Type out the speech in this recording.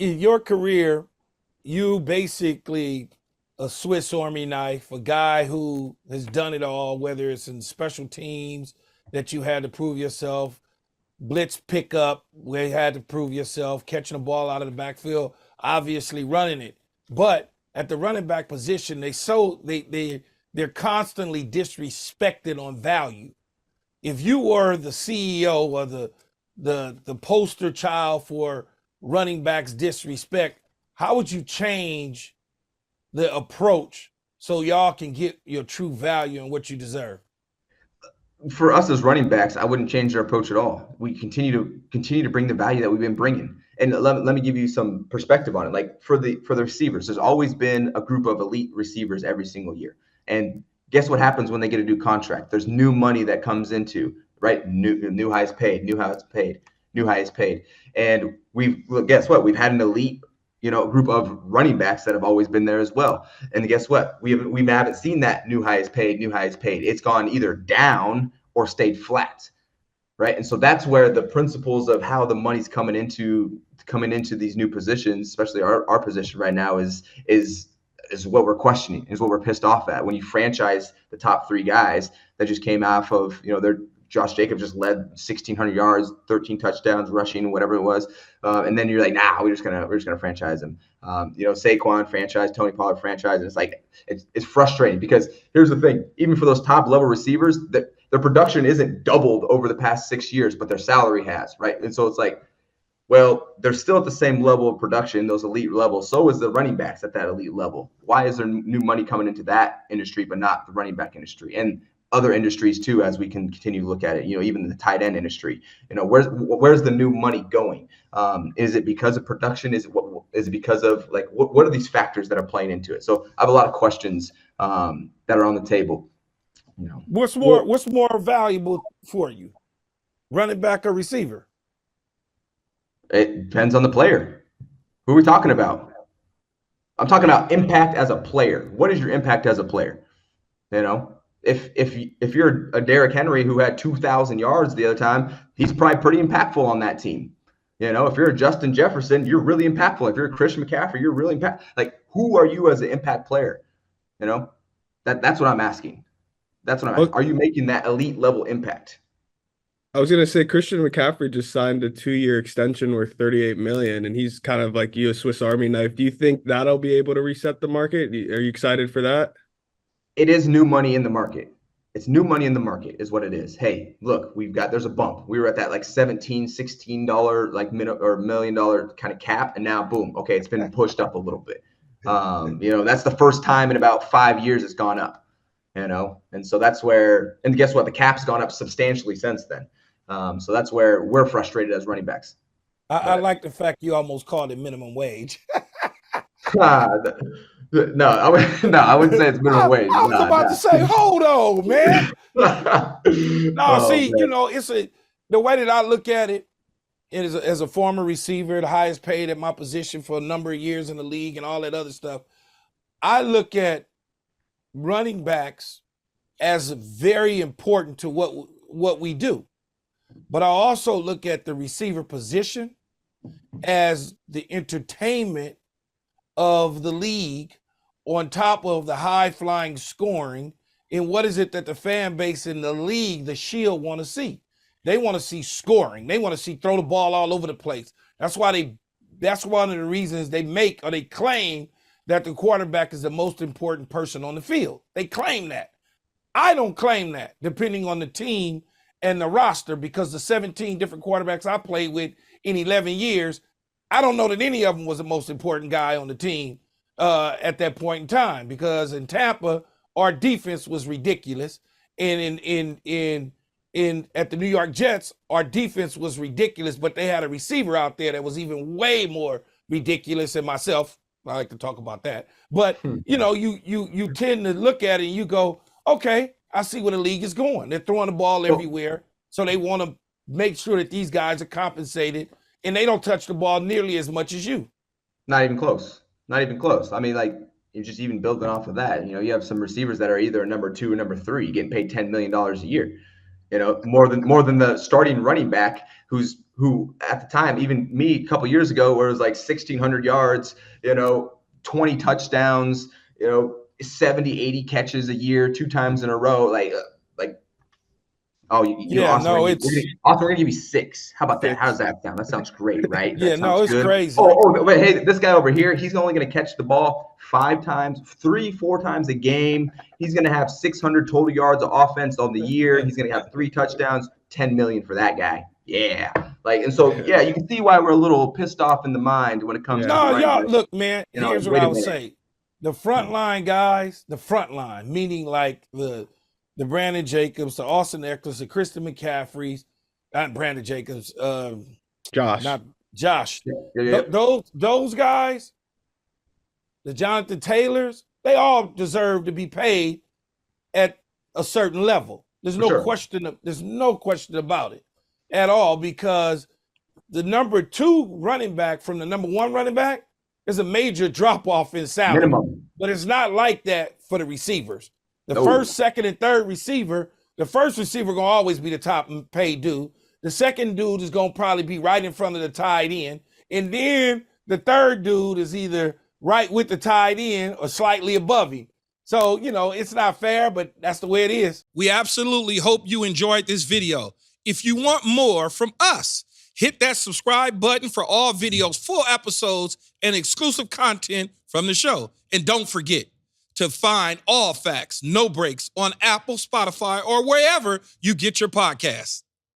in your career, you basically a Swiss Army knife, a guy who has done it all, whether it's in special teams that you had to prove yourself, blitz pickup where you had to prove yourself, catching the ball out of the backfield, obviously running it. But at the running back position, they're constantly disrespected on value. If you were the CEO or the poster child for running backs disrespect, how would you change the approach so y'all can get your true value and what you deserve? For us as running backs, I wouldn't change their approach at all. We continue to bring the value that we've been bringing. And let me give you some perspective on it. Like for the receivers, there's always been a group of elite receivers every single year. And guess what happens when they get a new contract? There's new money that comes into, right? New highest paid, new highest paid, new highest paid. And guess what? We've had an elite, group of running backs that have always been there as well. And guess what? We haven't seen that new highest paid. It's gone either down or stayed flat, right? And so that's where the principles of how the money's coming into these new positions, especially our position right now, is what we're questioning, is what we're pissed off at. When you franchise the top three guys that just came off of, their Josh Jacobs just led 1,600 yards, 13 touchdowns, rushing, whatever it was, and then you're like, nah, we're just gonna franchise him. Saquon franchise, Tony Pollard franchise, and it's like it's frustrating because here's the thing: even for those top level receivers, their production isn't doubled over the past 6 years, but their salary has, right? And so it's like, well, they're still at the same level of production, those elite levels. So is the running backs at that elite level. Why is there new money coming into that industry, but not the running back industry? And other industries too, as we can continue to look at it, even the tight end industry, where's the new money going? Is it because of production? Is it because of what are these factors that are playing into it? So I have a lot of questions that are on the table. What's more valuable for you, running back or receiver? It depends on the player. Who are we talking about? I'm talking about impact as a player. What is your impact as a player? If you're a Derrick Henry who had 2,000 yards the other time, he's probably pretty impactful on that team. If you're a Justin Jefferson, you're really impactful. If you're a Christian McCaffrey, you're really impactful. Like, who are you as an impact player? That's what I'm asking. That's what I'm asking. Are you making that elite level impact? I was gonna say Christian McCaffrey just signed a 2-year extension worth $38 million, and he's kind of like you, a Swiss Army knife. Do you think that'll be able to reset the market? Are you excited for that? It is new money in the market. It's new money in the market is what it is. Hey, look, there's a bump. We were at that like $17, $16 like $1 million kind of cap, and now boom, okay, it's been pushed up a little bit. That's the first time in about 5 years it's gone up. And so that's where, and guess what? The cap's gone up substantially since then. So that's where we're frustrated as running backs. I like the fact you almost called it minimum wage. No, I wouldn't say it's minimum wage. I was about to say, hold on, man. Man. It's the way that I look at it is as a former receiver, the highest paid at my position for a number of years in the league and all that other stuff. I look at running backs as very important to what we do. But I also look at the receiver position as the entertainment of the league on top of the high flying scoring. And what is it that the fan base in the league, the Shield, want to see? They want to see scoring. They want to see throw the ball all over the place. That's one of the reasons they claim that the quarterback is the most important person on the field. They claim that. I don't claim that, depending on the team and the roster, because the 17 different quarterbacks I played with in 11 years, I don't know that any of them was the most important guy on the team at that point in time, because in Tampa, our defense was ridiculous. And at the New York Jets, our defense was ridiculous, but they had a receiver out there that was even way more ridiculous than myself. I like to talk about that. But, you tend to look at it and you go, okay, I see where the league is going. They're throwing the ball everywhere. So they want to make sure that these guys are compensated, and they don't touch the ball nearly as much as you. Not even close. I mean, like, you're just even building off of that. You have some receivers that are either a number 2 or number 3 getting paid $10 million a year. more than the starting running back who at the time, even me a couple years ago, where it was like 1,600 yards, 20 touchdowns, 70, 80 catches a year, 2 times in a row, like. Austin, no, we're gonna give you 6. How about that? 6. How does that sound? That sounds great, right? Yeah, That sounds it's good. crazy. But hey, this guy over here, he's only gonna catch the ball 5 times, 3-4 times a game. He's gonna have 600 total yards of offense on the year. He's gonna have 3 touchdowns, 10 million for that guy. Yeah. And so you can see why we're a little pissed off in the mind when it comes to y'all look, man, here's what I would minute. say. The front line guys, meaning like the Brandon Jacobs, the Austin Ekelers, the Christian McCaffrey's, not Brandon Jacobs, Josh. not Josh. Yeah. Those guys, the Jonathan Taylors, they all deserve to be paid at a certain level. There's no question about it at all, because the number 2 running back from the number 1 running back is a major drop off in salary. Minimum. But it's not like that for the receivers. The first, second, and third receiver, the first receiver gonna always be the top paid dude. The second dude is gonna probably be right in front of the tight end. And then the third dude is either right with the tight end or slightly above him. So, it's not fair, but that's the way it is. We absolutely hope you enjoyed this video. If you want more from us, hit that subscribe button for all videos, full episodes, and exclusive content from the show. And don't forget to find All Facts, No Breaks on Apple, Spotify, or wherever you get your podcasts.